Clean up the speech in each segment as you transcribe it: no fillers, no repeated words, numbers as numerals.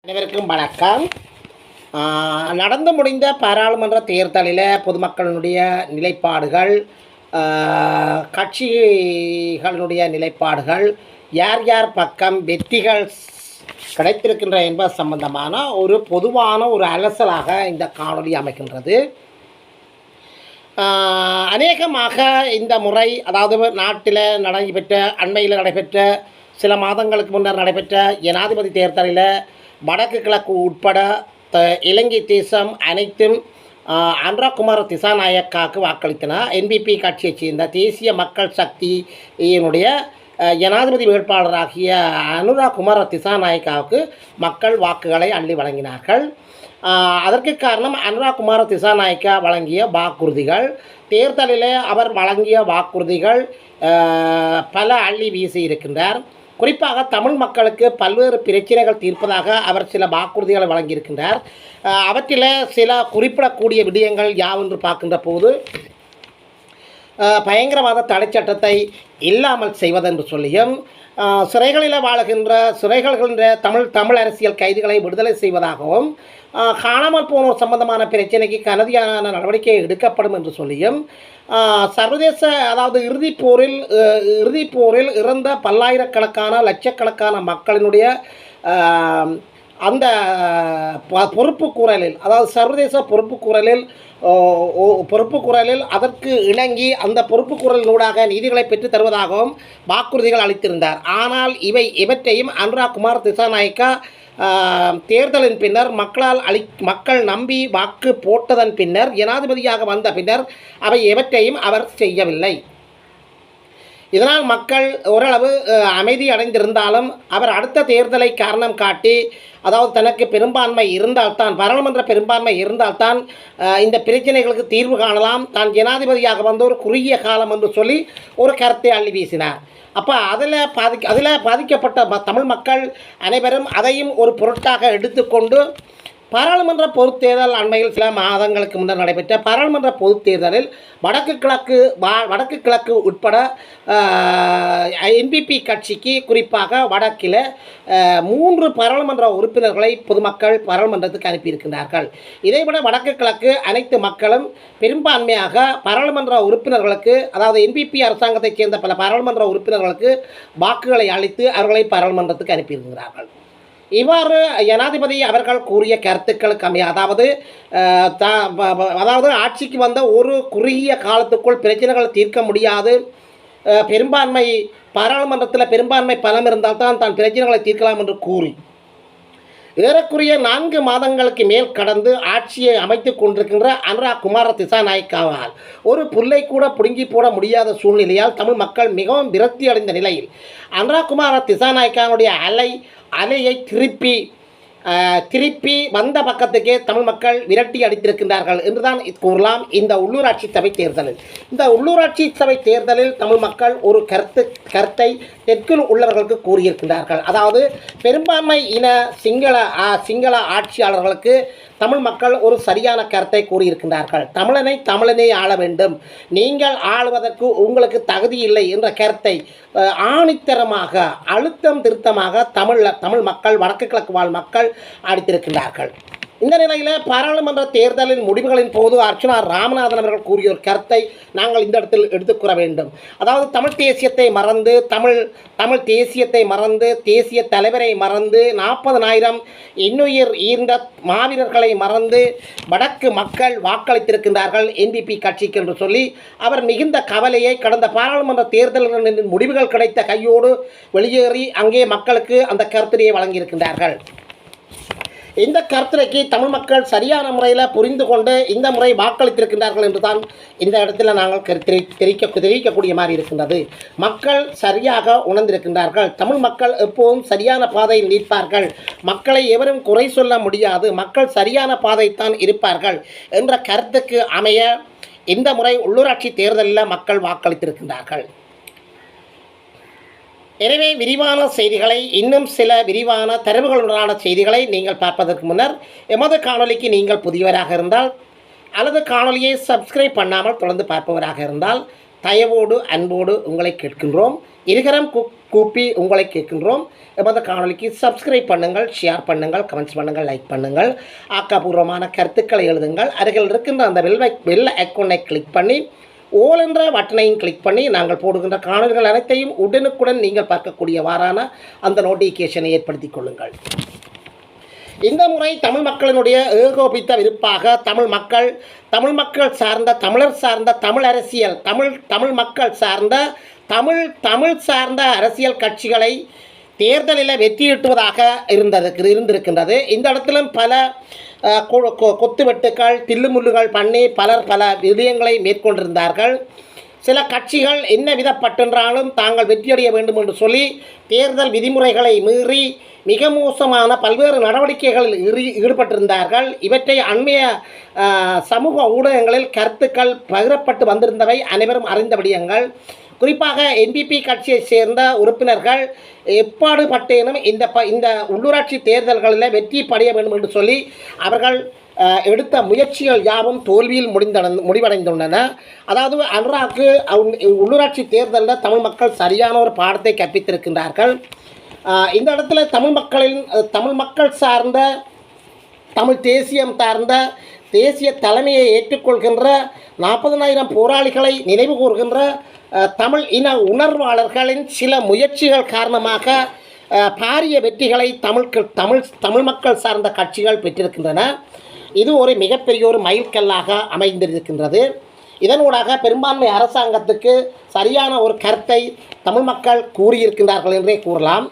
அனைவருக்கும் வணக்கம். நடந்து முடிந்த பாராளுமன்ற தேர்தலில் பொதுமக்களினுடைய நிலைப்பாடுகள், கட்சிகளினுடைய நிலைப்பாடுகள், யார் யார் பக்கம் வெற்றிகள் கிடைத்திருக்கின்ற என்பது சம்பந்தமான ஒரு பொதுவான ஒரு அலசலாக இந்த காணொலி அமைக்கின்றது. அநேகமாக இந்த முறை, அதாவது நாட்டில் அண்மையில் நடைபெற்ற சில மாதங்களுக்கு முன்னர் நடைபெற்ற ஜனாதிபதி தேர்தலில் வடக்கு கிழக்கு உட்பட இலங்கை தேசம் அனைத்தும் அனுரகுமார திசாநாயக்காவுக்கு வாக்களித்தன. என்பிபி கட்சியைச் சேர்ந்த தேசிய மக்கள் சக்தியினுடைய ஜனாதிபதி வேட்பாளராகிய அனுரகுமார திசாநாயக்காவுக்கு மக்கள் வாக்குகளை அள்ளி வழங்கினார்கள். அதற்கு காரணம் அனுரகுமார திசாநாயக்கா வழங்கிய வாக்குறுதிகள். தேர்தலில் அவர் வழங்கிய வாக்குறுதிகள் பல அள்ளி வீசி இருக்கின்றார். குறிப்பாக தமிழ் மக்களுக்கு பல்வேறு பிரச்சனைகள் தீர்ப்பதாக அவர் சில வாக்குறுதிகளை வழங்கியிருக்கின்றார். அவற்றில் சில குறிப்பிடக்கூடிய விடயங்கள் யாவென்று பார்க்கின்ற போது, பயங்கரவாத தடை சட்டத்தை இல்லாமல் செய்வதென்று சொல்லியும், சிறைகளில் சிறைகளில் தமிழ் அரசியல் கைதிகளை விடுதலை செய்வதாகவும், காணாமல் போனோர் சம்பந்தமான பிரச்சனைக்கு கனதியான நடவடிக்கை எடுக்கப்படும் என்று சொல்லியும், சர்வதேச, அதாவது இறுதிப் போரில் இறந்த பல்லாயிரக்கணக்கான லட்சக்கணக்கான மக்களினுடைய அந்த பொறுப்புக்கூறலில், அதாவது சர்வதேச பொறுப்புக்கூறலில் அதற்கு இணங்கி அந்த பொறுப்புக்கூறலினூடாக நீதிகளை பெற்றுத் தருவதாகவும் வாக்குறுதிகள் அளித்திருந்தார். ஆனால் இவற்றையும் அனுரகுமார திசாநாயக்கா தேர்தலின் பின்னர் மக்கள் நம்பி வாக்கு போட்டதன் பின்னர், ஜனாதிபதியாக வந்த பின்னர் அவை எவற்றையும் அவர் செய்யவில்லை. இதனால் மக்கள் ஓரளவு அமைதி அடைந்திருந்தாலும், அவர் அடுத்த தேர்தலை காரணம் காட்டி, அதாவது தனக்கு பெரும்பான்மை இருந்தால்தான், பாராளுமன்ற பெரும்பான்மை இருந்தால்தான் இந்த பிரச்சனைகளுக்கு தீர்வு காணலாம், தான் ஜனாதிபதியாக வந்த ஒரு குறுகிய காலம் என்று சொல்லி ஒரு கருத்தை அள்ளி வீசினார். அப்போ அதில் பாதிக்கப்பட்ட தமிழ் மக்கள் அனைவரும் அதையும் ஒரு பொருட்டாக எடுத்துக்கொண்டு, பாராளுமன்ற பொதுத் தேர்தல் அண்மையில் சில மாதங்களுக்கு முன்னர் நடைபெற்ற பாராளுமன்ற பொதுத் தேர்தலில் வடக்கு கிழக்கு உட்பட என்பிபி கட்சிக்கு, குறிப்பாக வடக்கில் 3 பாராளுமன்ற உறுப்பினர்களை பொதுமக்கள் பாராளுமன்றத்துக்கு அனுப்பியிருக்கிறார்கள். இதைவிட வடக்கு கிழக்கு அனைத்து மக்களும் பெரும்பான்மையாக பாராளுமன்ற உறுப்பினர்களுக்கு, அதாவது என்பிபி அரசாங்கத்தைச் சேர்ந்த பல பாராளுமன்ற உறுப்பினர்களுக்கு வாக்குகளை அளித்து அவர்களை பாராளுமன்றத்துக்கு அனுப்பியிருக்கிறார்கள். இவ்வாறு ஜனாதிபதி அவர்கள் கூறிய கருத்துக்களுக்கு அமைய, அதாவது ஆட்சிக்கு வந்த ஒரு குறுகிய காலத்துக்குள் பிரச்சனைகள் தீர்க்க முடியாது, பாராளுமன்றத்தில் பெரும்பான்மை பலம் இருந்தால்தான் தான் பிரச்சனைகளை தீர்க்கலாம் என்று கூறி, ஏறக்குறைய 4 மாதங்களுக்கு மேல் கடந்து ஆட்சியை அமைத்துக் கொண்டிருக்கின்ற அனுரகுமார திசாநாயக்காவால் ஒரு புல்லை கூட பிடுங்கி போட முடியாத சூழ்நிலையால் தமிழ் மக்கள் மிகவும் விரக்தி அடைந்த நிலையில் அனுரகுமார திசாநாயக்காவுடைய அலையை திருப்பி வந்த பக்கத்துக்கே தமிழ் மக்கள் விரட்டி அடித்திருக்கின்றார்கள் என்றுதான் கூறலாம். இந்த உள்ளூராட்சி சபை தேர்தலில் தமிழ் மக்கள் ஒரு கருத்தை தெற்கில் உள்ளவர்களுக்கு கூறியிருக்கின்றார்கள். அதாவது பெரும்பான்மை இன சிங்கள ஆட்சியாளர்களுக்கு தமிழ் மக்கள் ஒரு சரியான கருத்தை கூறியிருக்கின்றார்கள். தமிழனை ஆள வேண்டும், நீங்கள் ஆளுவதற்கு உங்களுக்கு தகுதி இல்லை என்ற கருத்தை ஆணித்தரமாக, அழுத்தம் திருத்தமாக தமிழ் மக்கள், வடக்கு கிழக்கு வாழ் மக்கள் அளித்திருக்கின்றார்கள். இந்த நிலையில் பாராளுமன்ற தேர்தலின் முடிவுகளின் போது அர்ச்சுனா ராமநாதன் அவர்கள் கூறிய ஒரு கருத்தை நாங்கள் இந்த இடத்தில் எடுத்துக்கூற வேண்டும். அதாவது தமிழ் தேசியத்தை மறந்து, தேசிய தலைவரை மறந்து, 40,000 இன்னுயிர் ஈர்ந்த மாவீரர்களை மறந்து வடக்கு மக்கள் வாக்களித்திருக்கின்றார்கள் என்பிபி கட்சிக்கு என்று சொல்லி அவர் மிகுந்த கவலையை கடந்த பாராளுமன்ற தேர்தல்களின் முடிவுகள் கிடைத்த கையோடு வெளியேறி அங்கே மக்களுக்கு அந்த கருத்தினையை வழங்கியிருக்கின்றார்கள். இந்த கருத்துரைக்கு தமிழ் மக்கள் சரியான முறையில் புரிந்து கொண்டு இந்த முறை வாக்களித்திருக்கின்றார்கள் என்று தான் இந்த இடத்துல நாங்கள் தெரிவிக்கக்கூடிய மாதிரி இருக்கின்றது. மக்கள் சரியாக உணர்ந்திருக்கின்றார்கள். தமிழ் மக்கள் எப்போதும் சரியான பாதையில் நிற்பார்கள், மக்களை எவரும் குறை சொல்ல முடியாது, மக்கள் சரியான பாதைத்தான் இருப்பார்கள் என்ற கருத்துக்கு அமைய இந்த முறை உள்ளூராட்சி தேர்தலில் மக்கள் வாக்களித்திருக்கின்றார்கள். எனவே விரிவான செய்திகளை, இன்னும் சில விரிவான தரவுகளுடனான செய்திகளை நீங்கள் பார்ப்பதற்கு முன்னர் எமது காணொலிக்கு நீங்கள் புதியவராக இருந்தால், அல்லது காணொலியை சப்ஸ்கிரைப் பண்ணாமல் தொடர்ந்து பார்ப்பவராக இருந்தால், தயவோடு அன்போடு உங்களை கேட்கின்றோம். இருகரம் கூப்பி உங்களை கேட்கின்றோம். எமது காணொலிக்கு சப்ஸ்கிரைப் பண்ணுங்கள், ஷேர் பண்ணுங்கள், கமெண்ட்ஸ் பண்ணுங்கள், லைக் பண்ணுங்கள், ஆக்கப்பூர்வமான கருத்துக்களை எழுதுங்கள். அருகில் இருக்கின்ற அந்த பெல் ஐக்கோனை கிளிக் பண்ணி ஓல் என்ற பட்டனையும் கிளிக் பண்ணி நாங்கள் போடுகின்ற காணொலிகள் அனைத்தையும் உடனுக்குடன் நீங்கள் பார்க்கக்கூடியவாறான அந்த நோட்டிஃபிகேஷனை ஏற்படுத்திக் கொள்ளுங்கள். இந்த முறை தமிழ் மக்களினுடைய ஏகோபித்த விருப்பாக தமிழ் மக்கள் சார்ந்த தமிழர் சார்ந்த தமிழ் அரசியல் தமிழ் மக்கள் சார்ந்த தமிழ் சார்ந்த அரசியல் கட்சிகளை தேர்தலில் வெற்றியீட்டுவதாக இருந்திருக்கின்றது. இந்த இடத்திலும் பல கொத்துவெட்டுக்கள் தில்லுமுள்ளுகள் பண்ணி பலர் பல விடயங்களை மேற்கொண்டிருந்தார்கள். சில கட்சிகள் என்ன விதப்பட்டென்றாலும் தாங்கள் வெற்றியடைய வேண்டும் என்று சொல்லி தேர்தல் விதிமுறைகளை மீறி மிக மோசமான பல்வேறு நடவடிக்கைகளில் ஈடுபட்டிருந்தார்கள். இவற்றை அண்மைய சமூக ஊடகங்களில் கருத்துக்கள் பகிரப்பட்டு வந்திருந்தவை அனைவரும் அறிந்த விடயங்கள். குறிப்பாக என்பிபி கட்சியை சேர்ந்த உறுப்பினர்கள் எப்பாடுபட்டேனும் இந்த உள்ளூராட்சி தேர்தல்களில் வெற்றி படைய வேண்டும் என்று சொல்லி அவர்கள் எடுத்த முயற்சிகள் யாவும் தோல்வியில் முடிவடைந்துள்ளன. அதாவது அனுராக்கு உள்ளூராட்சி தேர்தலில் தமிழ் மக்கள் சரியான ஒரு பாடத்தை கற்பித்திருக்கின்றார்கள். இந்த இடத்துல தமிழ் மக்கள் சார்ந்த தமிழ் தேசியம் சார்ந்த தேசிய தலைமையை ஏற்றுக்கொள்கின்ற 40,000 போராளிகளை நினைவு கூறுகின்ற தமிழ் இன உணர்வாளர்களின் சில முயற்சிகள் காரணமாக பாரிய வெற்றிகளை தமிழ் மக்கள் சார்ந்த கட்சிகள் பெற்றிருக்கின்றன. இது ஒரு மிகப்பெரிய ஒரு மைல்கல்லாக அமைந்திருக்கின்றது. இதனூடாக பெரும்பான்மை அரசாங்கத்துக்கு சரியான ஒரு கருத்தை தமிழ் மக்கள் கூறியிருக்கின்றார்கள் என்றே கூறலாம்.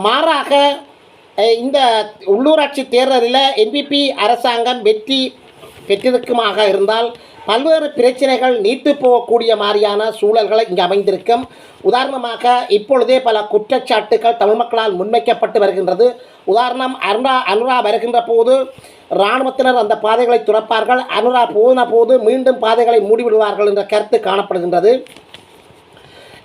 மாறாக இந்த உள்ளூராட்சி தேர்தலில் என்பிபி அரசாங்கம் வெற்றி பெற்றிருக்குமாக இருந்தால் பல்வேறு பிரச்சனைகள் நீத்து போகக்கூடிய மாதிரியான சூழல்களை இங்கு அமைந்திருக்கும். உதாரணமாக இப்பொழுதே பல குற்றச்சாட்டுகள் தமிழ் மக்களால் முன்வைக்கப்பட்டு வருகின்றது. உதாரணம், அனுரா வருகின்ற போது இராணுவத்தினர் அந்த பாதைகளை துறப்பார்கள், அனுரா போன போது மீண்டும் பாதைகளை மூடிவிடுவார்கள் என்ற கருத்து காணப்படுகின்றது.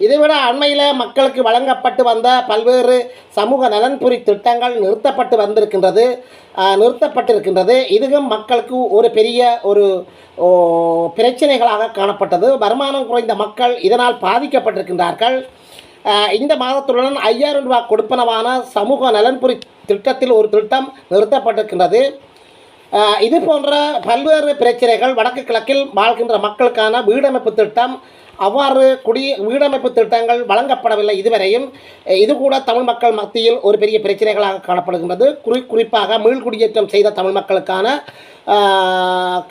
இதைவிட அண்மையில் மக்களுக்கு வழங்கப்பட்டு வந்த பல்வேறு சமூக நலன்புரி திட்டங்கள் நிறுத்தப்பட்டிருக்கின்றது. இதுவும் மக்களுக்கு ஒரு பெரிய ஒரு பிரச்சனைகளாக காணப்பட்டது. வருமானம் குறைந்த மக்கள் இதனால் பாதிக்கப்பட்டிருக்கின்றார்கள். இந்த மாதத்துடன் 5000 ரூபாய் கொடுப்பனவான சமூக நலன்புரி திட்டத்தில் ஒரு திட்டம் நிறுத்தப்பட்டிருக்கின்றது. இது போன்ற பல்வேறு பிரச்சனைகள் வடக்கு கிழக்கில் வாழ்கின்ற மக்களுக்கான வீடமைப்பு திட்டம் அவ்வாறு வீடமைப்பு திட்டங்கள் வழங்கப்படவில்லை இதுவரையும். இது கூட தமிழ் மக்கள் மத்தியில் ஒரு பெரிய பிரச்சனைகளாக காணப்படுகின்றது. குறிப்பாக மீள்குடியேற்றம் செய்த தமிழ் மக்களுக்கான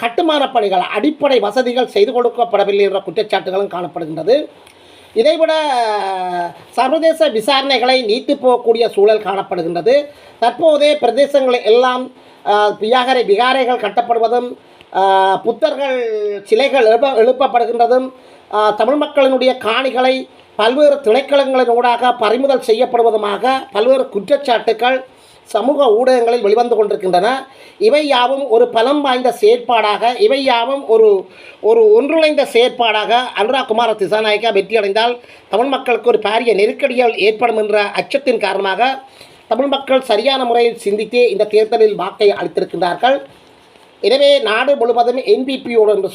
கட்டுமான பணிகள் அடிப்படை வசதிகள் செய்து கொடுக்கப்படவில்லை என்ற குற்றச்சாட்டுகளும் காணப்படுகின்றது. இதைவிட சர்வதேச விசாரணைகளை நீத்து போகக்கூடிய சூழல் காணப்படுகின்றது. தற்போதே பிரதேசங்கள் எல்லாம் விகாரைகள் கட்டப்படுவதும் புத்தர்கள் சிலைகள் எழுப்பப்படுகின்றதும் தமிழ் மக்களினுடைய காணிகளை பல்வேறு திணைக்களங்களினூடாக பறிமுதல் செய்யப்படுவதுமாக பல்வேறு குற்றச்சாட்டுக்கள் சமூக ஊடகங்களில் வெளிவந்து கொண்டிருக்கின்றன. இவை யாவும் ஒரு பலம் வாய்ந்த செயற்பாடாக, இவை யாவும் ஒரு ஒன்றிணைந்த செயற்பாடாக அனுரா குமார திசாநாயக்கா வெற்றியடைந்தால் தமிழ் மக்களுக்கு ஒரு பாரிய நெருக்கடிகள் ஏற்படும் என்ற அச்சத்தின் காரணமாக தமிழ் மக்கள் சரியான முறையில் சிந்தித்தே இந்த தேர்தலில் வாக்கை அளித்திருக்கின்றார்கள். எனவே நாடு முழுவதும் என்பிபியோடு என்று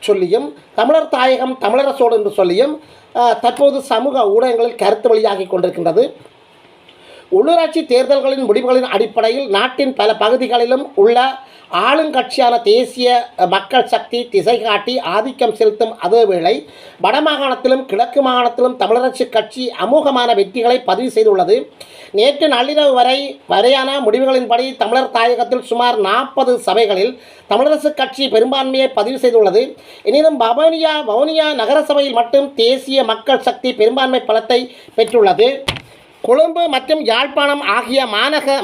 சொல்லியும் தமிழர் தாயகம் தமிழரசோடு என்று சொல்லியும் தற்போது சமூக ஊடகங்களில் கருத்து வெளியாகி கொண்டிருக்கின்றது. உள்ளூராட்சி தேர்தல்களின் முடிவுகளின் அடிப்படையில் நாட்டின் பல பகுதிகளிலும் உள்ள ஆளுங்கட்சியான தேசிய மக்கள் சக்தி திசை காட்டி ஆதிக்கம் செலுத்தும் அதேவேளை வடமாகாணத்திலும் கிழக்கு மாகாணத்திலும் தமிழரசு கட்சி அமோகமான வெற்றிகளை பதிவு செய்துள்ளது. நேற்று நள்ளிரவு வரையான முடிவுகளின்படி தமிழர் தாயகத்தில் சுமார் 40 சபைகளில் தமிழரசு கட்சி பெரும்பான்மையை பதிவு செய்துள்ளது. எனினும் வவுனியா நகர சபையில் மட்டும் தேசிய மக்கள் சக்தி பெரும்பான்மை பலத்தை பெற்றுள்ளது. கொழும்பு மற்றும் யாழ்ப்பாணம் ஆகிய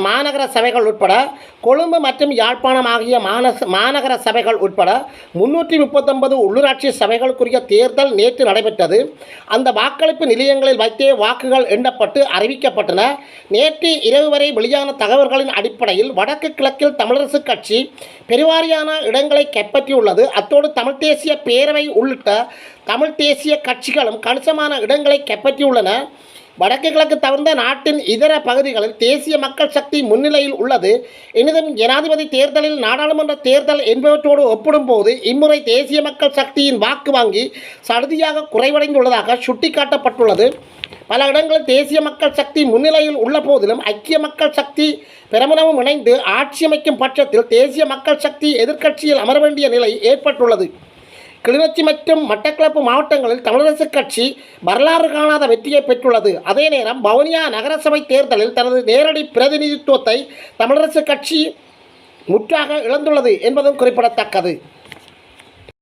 மாநகர சபைகள் உட்பட 339 உள்ளூராட்சி சபைகளுக்குரிய தேர்தல் நேற்று நடைபெற்றது. அந்த வாக்களிப்பு நிலையங்களில் வைத்தே வாக்குகள் எண்ணப்பட்டு அறிவிக்கப்பட்டன. நேற்று இரவு வரை வெளியான தகவல்களின் அடிப்படையில் வடக்கு கிழக்கில் தமிழரசு கட்சி பெருவாரியான இடங்களை கைப்பற்றியுள்ளது. அத்தோடு தமிழ் தேசிய பேரவை உள்ளிட்ட தமிழ் தேசிய கட்சிகளும் கணிசமான இடங்களை கைப்பற்றியுள்ளன. வடக்கு கிழக்கு தவிர்ந்த நாட்டின் இதர பகுதிகளில் தேசிய மக்கள் சக்தி முன்னிலையில் உள்ளது. எனினும் ஜனாதிபதி தேர்தலில் நாடாளுமன்ற தேர்தல் என்பவற்றோடு ஒப்பிடும்போது இம்முறை தேசிய மக்கள் சக்தியின் வாக்கு வங்கி சடுதியாக குறைவடைந்துள்ளதாக சுட்டிக்காட்டப்பட்டுள்ளது. பல இடங்களில் தேசிய மக்கள் சக்தி முன்னிலையில் உள்ள போதிலும் ஐக்கிய மக்கள் சக்தி பெரமுனவும் இணைந்து ஆட்சியமைக்கும் பட்சத்தில் தேசிய மக்கள் சக்தி எதிர்க்கட்சியில் அமர வேண்டிய நிலை ஏற்பட்டுள்ளது. கிளிநொச்சி மற்றும் மட்டக்களப்பு மாவட்டங்களில் தமிழரசுக் கட்சி வரலாறு காணாத வெற்றியை பெற்றுள்ளது. அதே நேரம் வவுனியா நகரசபை தேர்தலில் தனது நேரடி பிரதிநிதித்துவத்தை தமிழரசுக் கட்சி முற்றாக இழந்துள்ளது என்பதும் குறிப்பிடத்தக்கது.